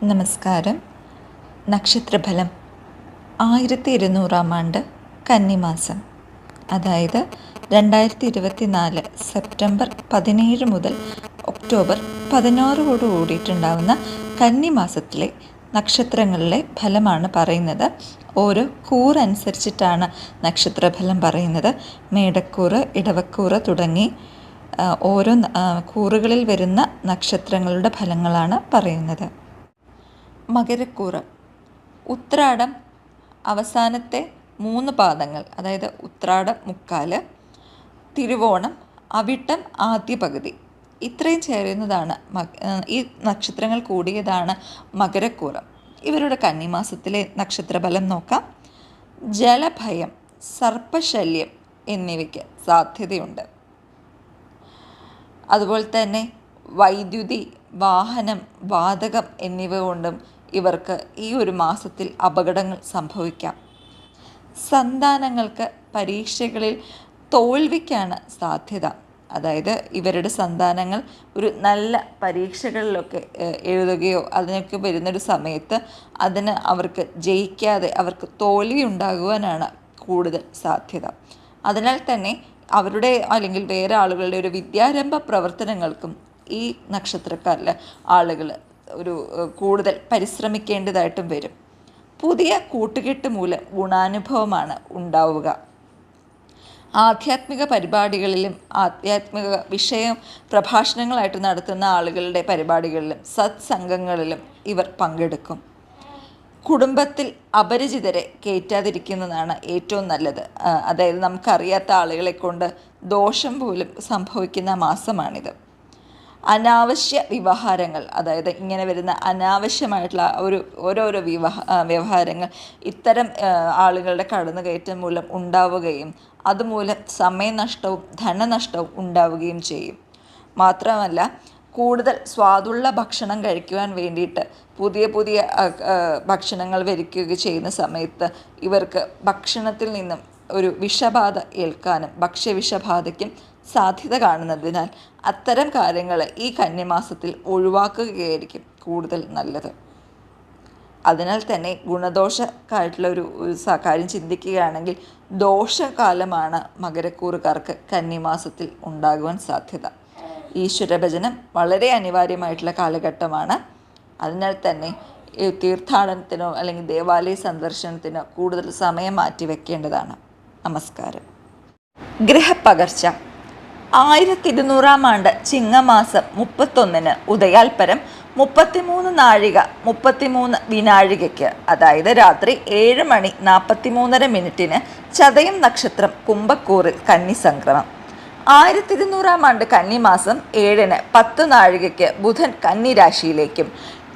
നമസ്കാരം. നക്ഷത്രഫലം 1200 ആണ്ട് കന്നിമാസം, അതായത് 2024 സെപ്റ്റംബർ 17 മുതൽ ഒക്ടോബർ 16 കൂടിയിട്ടുണ്ടാവുന്ന കന്നിമാസത്തിലെ നക്ഷത്രങ്ങളിലെ ഫലമാണ് പറയുന്നത്. ഓരോ കൂറനുസരിച്ചിട്ടാണ് നക്ഷത്രഫലം പറയുന്നത്. മേടക്കൂറ്, ഇടവക്കൂറ് തുടങ്ങി ഓരോ കൂറുകളിൽ വരുന്ന നക്ഷത്രങ്ങളുടെ ഫലങ്ങളാണ് പറയുന്നത്. മകരക്കൂറ്, ഉത്രാടം അവസാനത്തെ 3 പാദങ്ങൾ, അതായത് ഉത്രാടം മുക്കാല്, തിരുവോണം, അവിട്ടം ആദ്യ പകുതി, ഇത്രയും ചേരുന്നതാണ് ഈ നക്ഷത്രങ്ങൾ കൂടിയതാണ് മകരക്കൂറ്. ഇവരുടെ കന്നിമാസത്തിലെ നക്ഷത്രഫലം നോക്കാം. ജലഭയം, സർപ്പശല്യം എന്നിവയ്ക്ക് സാധ്യതയുണ്ട്. അതുപോലെ തന്നെ വൈദ്യുതി, വാഹനം, വാതകം എന്നിവ കൊണ്ടും ഇവർക്ക് ഈ ഒരു മാസത്തിൽ അപകടങ്ങൾ സംഭവിക്കാം. സന്താനങ്ങൾക്ക് പരീക്ഷകളിൽ തോൽവിക്കാണ് സാധ്യത. അതായത് ഇവരുടെ സന്താനങ്ങൾ ഒരു നല്ല പരീക്ഷകളിലൊക്കെ എഴുതുകയോ അതിനൊക്കെ വരുന്നൊരു സമയത്ത് അവർക്ക് ജയിക്കാതെ അവർക്ക് തോൽവി ഉണ്ടാകുവാനാണ് കൂടുതൽ സാധ്യത. അതിനാൽ തന്നെ അവരുടെ അല്ലെങ്കിൽ വേറെ ആളുകളുടെ ഒരു വിദ്യാരംഭ പ്രവർത്തനങ്ങൾക്കും ഈ നക്ഷത്രക്കാരിലെ ആളുകൾ ഒരു കൂടുതൽ പരിശ്രമിക്കേണ്ടതായിട്ടും വരും. പുതിയ കൂട്ടുകെട്ട് മൂലം ഗുണാനുഭവമാണ് ഉണ്ടാവുക. ആധ്യാത്മിക പരിപാടികളിലും ആധ്യാത്മിക വിഷയം പ്രഭാഷണങ്ങളായിട്ട് നടത്തുന്ന ആളുകളുടെ പരിപാടികളിലും സത്സംഗങ്ങളിലും ഇവർ പങ്കെടുക്കും. കുടുംബത്തിൽ അപരിചിതരെ കയറ്റാതിരിക്കുന്നതാണ് ഏറ്റവും നല്ലത്. അതായത് നമുക്കറിയാത്ത ആളുകളെ കൊണ്ട് ദോഷം പോലും സംഭവിക്കുന്ന മാസമാണിത്. അനാവശ്യ വ്യവഹാരങ്ങൾ, അതായത് ഇങ്ങനെ വരുന്ന അനാവശ്യമായിട്ടുള്ള ഓരോരോ വ്യവഹാരങ്ങൾ ഇത്തരം ആളുകളുടെ കടന്നുകയറ്റം മൂലം ഉണ്ടാവുകയും അതുമൂലം സമയനഷ്ടവും ധനനഷ്ടവും ഉണ്ടാവുകയും ചെയ്യും. മാത്രമല്ല, കൂടുതൽ സ്വാദുള്ള ഭക്ഷണം കഴിക്കുവാൻ വേണ്ടിയിട്ട് പുതിയ ഭക്ഷണങ്ങൾ വരിക്കുകയൊക്കെ ചെയ്യുന്ന സമയത്ത് ഇവർക്ക് ഭക്ഷണത്തിൽ നിന്നും ഒരു വിഷബാധ ഏൽക്കാനും ഭക്ഷ്യവിഷബാധയ്ക്കും സാധ്യത കാണുന്നതിനാൽ അത്തരം കാര്യങ്ങൾ ഈ കന്നിമാസത്തിൽ ഒഴിവാക്കുകയായിരിക്കും കൂടുതൽ നല്ലത്. അതിനാൽ തന്നെ ഗുണദോഷമായിട്ടുള്ള ഒരു കാര്യം ചിന്തിക്കുകയാണെങ്കിൽ ദോഷകാലമാണ് മകരക്കൂറുകാർക്ക് കന്നിമാസത്തിൽ ഉണ്ടാകുവാൻ സാധ്യത. ഈശ്വരഭജനം വളരെ അനിവാര്യമായിട്ടുള്ള കാലഘട്ടമാണ്. അതിനാൽ തന്നെ തീർത്ഥാടനത്തിനോ അല്ലെങ്കിൽ ദേവാലയ സന്ദർശനത്തിനോ കൂടുതൽ സമയം മാറ്റിവെക്കേണ്ടതാണ്. നമസ്കാരം. ഗ്രഹപ്പകർച്ച 1200 ആണ്ട് ചിങ്ങമാസം 31 ഉദയാൽപരം 33 നാഴിക 33 വിനാഴികയ്ക്ക്, അതായത് രാത്രി 7:43 ചതയം നക്ഷത്രം കുംഭക്കൂറിൽ കന്നിസംക്രമം. 1200 ആണ്ട് കന്നിമാസം 7 10 നാഴികയ്ക്ക് ബുധൻ കന്നിരാശിയിലേക്കും,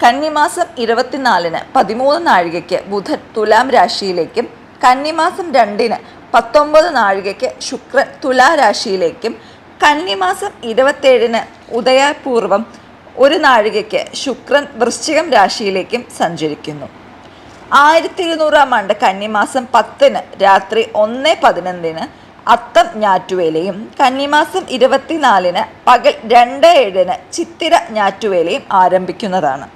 കന്നിമാസം 24 13 നാഴികയ്ക്ക് ബുധൻ തുലാം രാശിയിലേക്കും, കന്നിമാസം 2 19 നാഴികയ്ക്ക് ശുക്രൻ തുലാരാശിയിലേക്കും, കന്നിമാസം 27 ഉദയപൂർവം 1 നാഴികയ്ക്ക് ശുക്രൻ വൃശ്ചികം രാശിയിലേക്കും സഞ്ചരിക്കുന്നു. 1200 ആണ്ട് കന്നിമാസം 10 രാത്രി 1:11 അത്തം ഞാറ്റുവേലയും, കന്നിമാസം 24 പകൽ 2:07 ചിത്തിര ഞാറ്റുവേലയും ആരംഭിക്കുന്നതാണ്.